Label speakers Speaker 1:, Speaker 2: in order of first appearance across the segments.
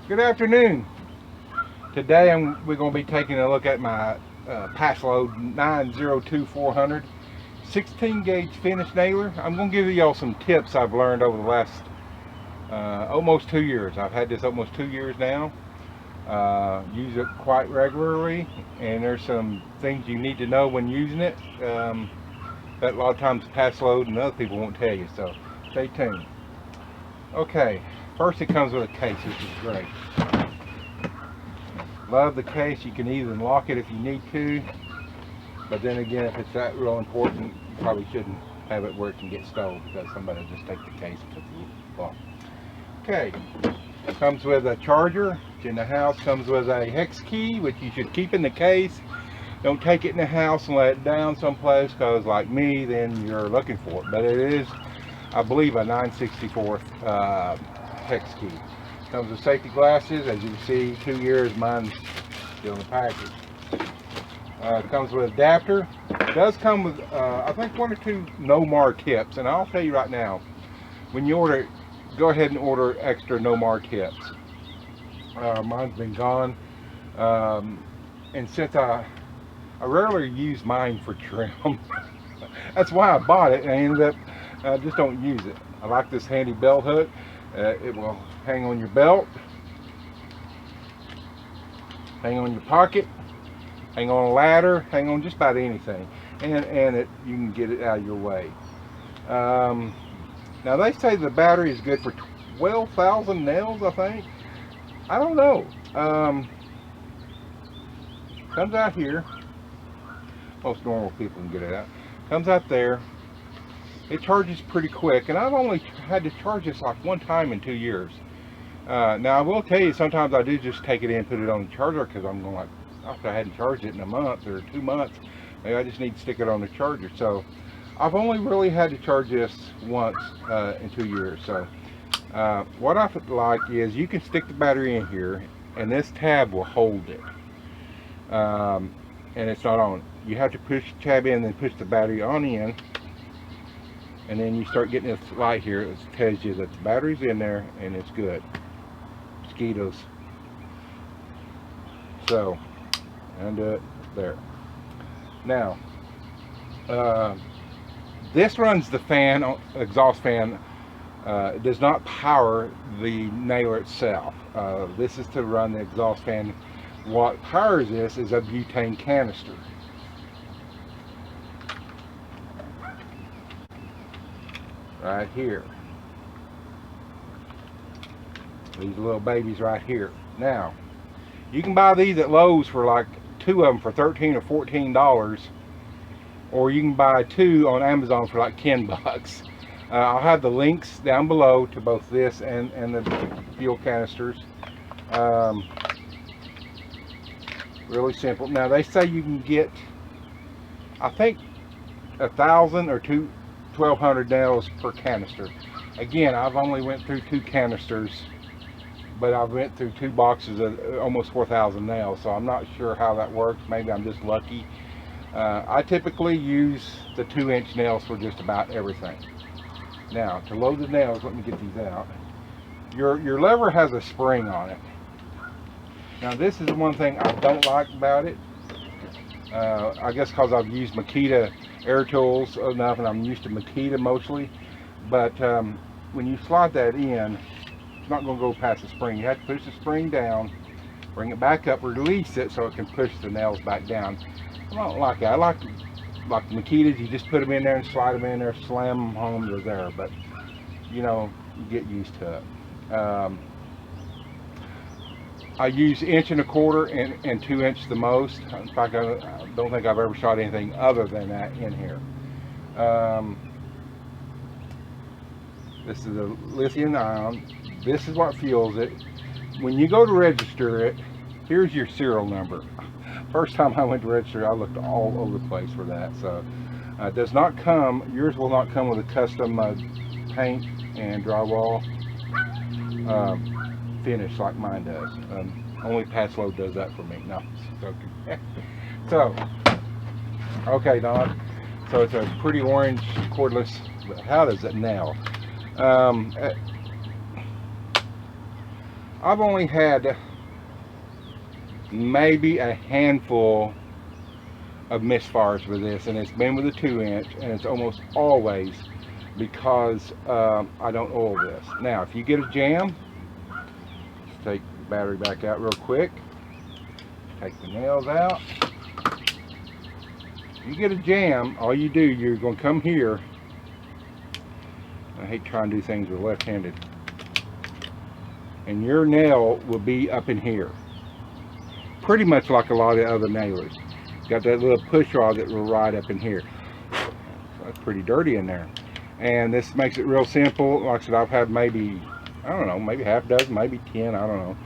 Speaker 1: Good afternoon. Today we're going to be taking a look at my Paslode 902-400 16 gauge finish nailer. I'm going to give y'all some tips I've learned over the last almost 2 years. I've had this almost 2 years now. Use it quite regularly, and there's some things you need to know when using it that a lot of times Paslode and other people won't tell you, so stay tuned. Okay, first it comes with a case, which is great. Love the case. You can even lock it if you need to, but then again, if it's that real important, you probably shouldn't have it where it can get stolen, because somebody will just take the case and put the lock. Okay, comes with a charger. It's in the house. Comes with a hex key, which you should keep in the case. Don't take it in the house and let it down someplace, because like me, then you're looking for it. But it is, I believe, a 9/64 hex key. Comes with safety glasses. As you can see, 2 years, mine's still in the package. Comes with adapter. It does come with, I think, 1 or 2 no-mar tips. And I'll tell you right now, when you order it, go ahead and order extra no-mar tips. Mine's been gone. And since I rarely use mine for trim, that's why I bought it, and I ended up, I just don't use it. I like this handy belt hook. It will hang on your belt, hang on your pocket, hang on a ladder, hang on just about anything, and you can get it out of your way. Now they say the battery is good for 12,000 nails, I think. I don't know. Comes out here. Most normal people can get it out. Comes out there. It charges pretty quick, and I've only had to charge this like 1 time in 2 years. Now I will tell you, sometimes I do just take it in and put it on the charger, because I'm going like, after I hadn't charged it in a month or 2 months, maybe I just need to stick it on the charger. So I've only really had to charge this once in 2 years. So what I like is you can stick the battery in here, and this tab will hold it, and it's not on. You have to push the tab in and then push the battery on in, and then you start getting this light here that tells you that the battery's in there and it's good. Mosquitoes. So undo it there. Now this runs the fan, exhaust fan. It does not power the nailer itself. This is to run the exhaust fan. What powers this is a butane canister. Right here. These little babies right here. Now, you can buy these at Lowe's for like 2 of them for $13 or $14, or you can buy 2 on Amazon for like 10 bucks. I'll have the links down below to both this and the fuel canisters. Really simple. Now they say you can get, I think, 1,000 or 1,200 nails per canister. Again, I've only went through 2 canisters, but I've went through 2 boxes of almost 4,000 nails, so I'm not sure how that works. Maybe I'm just lucky. I typically use the 2-inch nails for just about everything. Now, to load the nails, let me get these out. Your lever has a spring on it. Now, this is the one thing I don't like about it. I guess because I've used Makita air tools enough, and I'm used to Makita mostly. But when you slide that in, it's not going to go past the spring. You have to push the spring down, bring it back up, release it so it can push the nails back down. I don't like that. I like the Makitas. You just put them in there and slide them in there, slam them home, they're there. But you know, you get used to it. I use 1 1/4 and 2 inch the most. In fact, I don't think I've ever shot anything other than that in here. This is a Lithium Ion. This is what fuels it. When you go to register it, here's your serial number. First time I went to register, I looked all over the place for that. So it does not come, yours will not come with a custom paint and drywall finish like mine does. Only Paslode does that for me. No, okay. So, okay, Don. So it's a pretty orange cordless. How does it nail? I've only had maybe a handful of misfires with this, and it's been with a 2-inch, and it's almost always because I don't oil this. Now, if you get a jam, let's take the battery back out real quick. Take the nails out. If you get a jam, all you do, you're going to come here. I hate trying to do things with left-handed. And your nail will be up in here. Pretty much like a lot of other nailers. Got that little push rod that will ride up in here. So that's pretty dirty in there. And this makes it real simple. Like I said, I've had maybe, I don't know, maybe half a dozen, maybe 10, I don't know.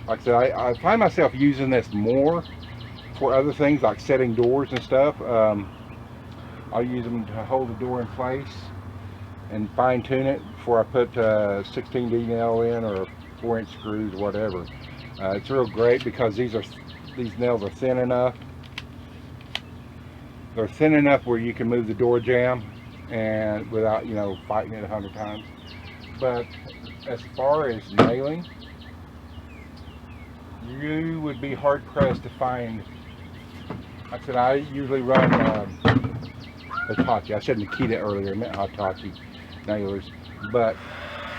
Speaker 1: Like I said, I find myself using this more for other things like setting doors and stuff. I'll use them to hold the door in place and fine tune it before I put 16D nail in or 4-inch screws or whatever. It's real great because these nails are thin enough. They're thin enough where you can move the door jamb and without, you know, fighting it 100 times. But as far as nailing, you would be hard pressed to find. Like I said, I usually run Hitachi. I said Nikita earlier, I meant Hitachi nailers. But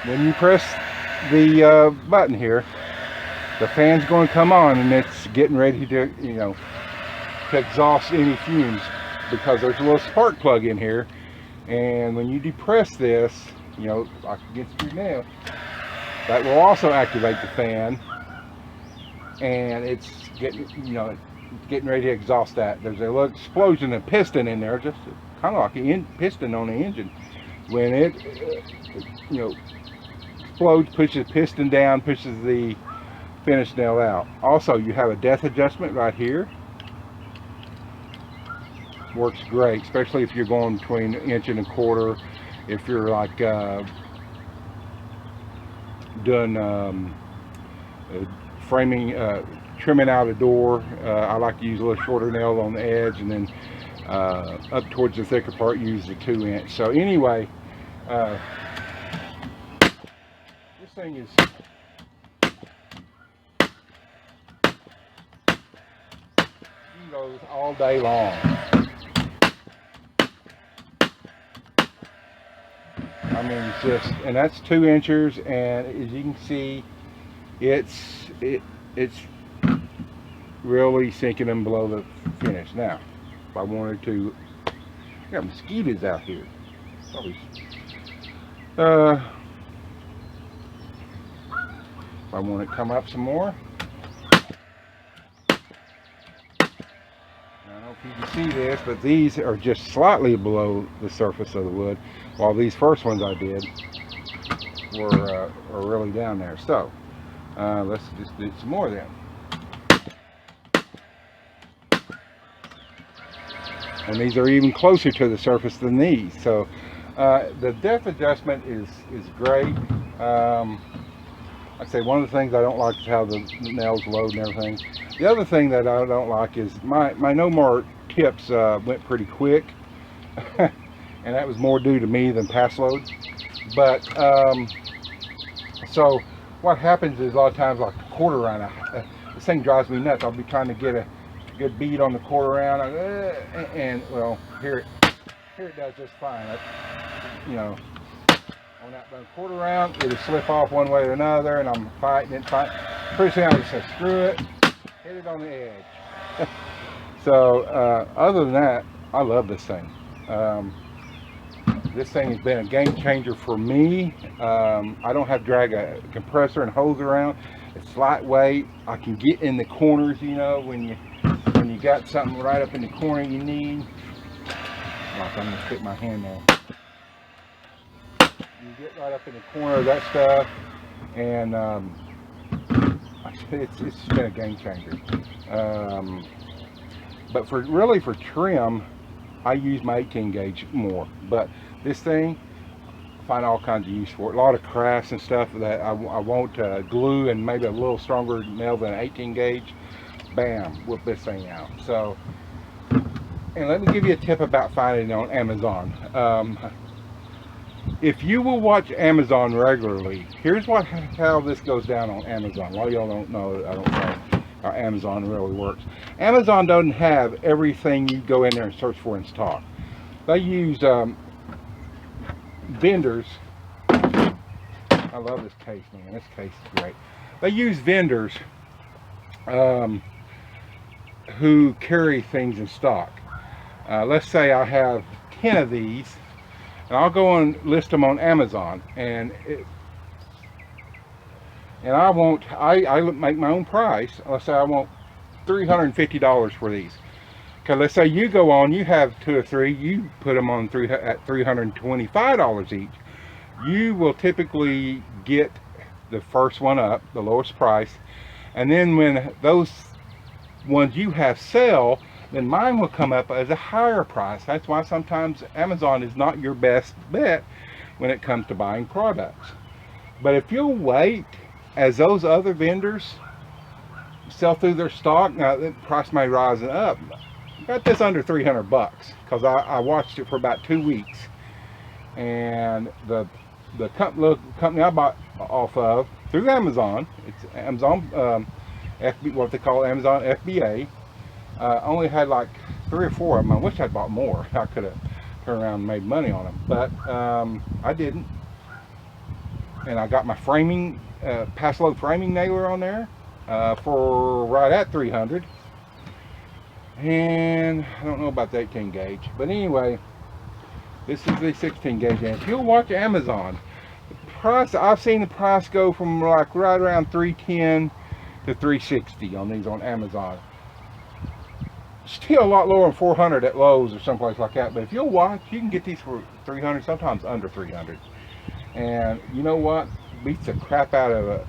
Speaker 1: when you press the button here, the fan's going to come on, and it's getting ready to, you know, to exhaust any fumes, because there's a little spark plug in here, and when you depress this, you know, like against your nail, that will also activate the fan, and it's getting, you know, getting ready to exhaust that. There's a little explosion of piston in there, just kind of like a piston on the engine. When it, you know, explodes, pushes piston down, pushes the finish nail out. Also, you have a depth adjustment right here. Works great, especially if you're going between 1.25 inches. If you're like doing framing, trimming out a door, I like to use a little shorter nail on the edge, and then up towards the thicker part use the 2-inch. So anyway, this thing is goes all day long. I mean, it's just, and that's 2 inches, and as you can see, it's really sinking them below the finish. Now, if I wanted to, I got mosquitoes out here. Probably, if I want to come up some more. You can see this, but these are just slightly below the surface of the wood, while these first ones I did were really down there. So let's just do some more then. And these are even closer to the surface than these. So the depth adjustment is great. Like I say, one of the things I don't like is how the nails load and everything. The other thing that I don't like is my no more tips went pretty quick, and that was more due to me than Paslode. But so what happens is a lot of times, like the quarter round, this thing drives me nuts. I'll be trying to get a good bead on the quarter round, and well, here it does just fine. You know, on that quarter round, it'll slip off one way or another, and I'm fighting it. Pretty soon I just say, screw it, hit it on the edge. So other than that, I love this thing. This thing has been a game changer for me. I don't have to drag a compressor and hose around. It's lightweight. I can get in the corners, you know, when you got something right up in the corner you need. Like, I'm gonna stick my hand there. You get right up in the corner of that stuff, and it's been a game changer. But for trim, I use my 18 gauge more. But this thing, I find all kinds of use for it. A lot of crafts and stuff that I won't glue, and maybe a little stronger nail than an 18 gauge. Bam, whip this thing out. So, and let me give you a tip about finding it on Amazon. if you will watch Amazon regularly, here's how this goes down on Amazon. A lot of y'all don't know, I don't know how Amazon really works. Amazon doesn't have everything you go in there and search for in stock. They use vendors. I love this case, man. This case is great. They use vendors who carry things in stock. Let's say I have 10 of these, and I'll go and list them on Amazon, and I make my own price. Let's say I want $350 for these. Okay, let's say you go on, you have 2 or 3, you put them on at $325 each. You will typically get the first one up, the lowest price, and then when those ones you have sell, then mine will come up as a higher price. That's why sometimes Amazon is not your best bet when it comes to buying products. But if you'll wait as those other vendors sell through their stock, now the price may rise up. Got this under 300 bucks because I watched it for about 2 weeks, and the company I bought off of through Amazon, it's Amazon what they call Amazon FBA, only had like 3 or 4 of them. I wish I'd bought more. I could have turned around and made money on them, but I didn't. And I got my framing Paslode framing nailer on there for right at 300. And I don't know about the 18 gauge, but anyway, this is the 16 gauge. And if you'll watch Amazon, the price, I've seen the price go from like right around 310 to 360 on these on Amazon. Still a lot lower than 400 at Lowe's or someplace like that, but if you'll watch, you can get these for 300, sometimes under 300. And you know what, beats the crap out of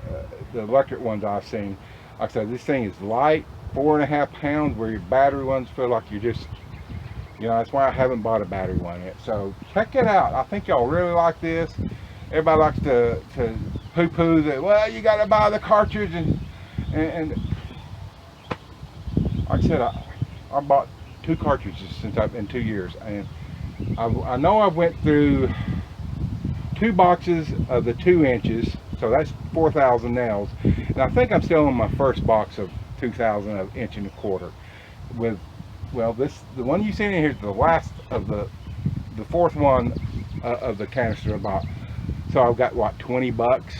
Speaker 1: the electric ones I've seen. Like I said, this thing is light, 4.5 pounds, where your battery ones feel like you're just, you know, that's why I haven't bought a battery one yet. So check it out. I think y'all really like this. Everybody likes to poo-poo that, well, you got to buy the cartridge, and like I said, I bought 2 cartridges in 2 years, and I know I went through 2 boxes of the 2 inches, so that's 4,000 nails, and I think I'm still on my first box of 2,000 of 1 1/4 inch with, well, the one you see in here is the last of the 4th one of the canister I bought. So I've got what, 20 bucks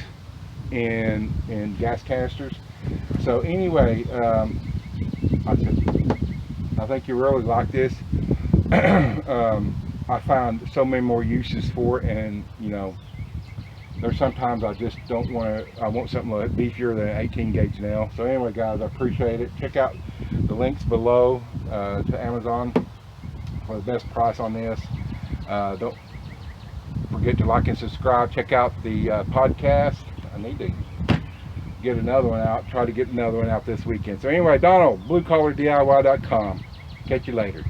Speaker 1: in gas canisters. So anyway, I think you really like this. I found so many more uses for it, and you know, there's sometimes I just don't want to, I want something a little beefier than an 18 gauge nail. So anyway guys, I appreciate it. Check out the links below to Amazon for the best price on this. Don't forget to like and subscribe. Check out the podcast. I need to get another one out, try to get another one out this weekend. So anyway, Donald, bluecollardiy.com. Catch you later.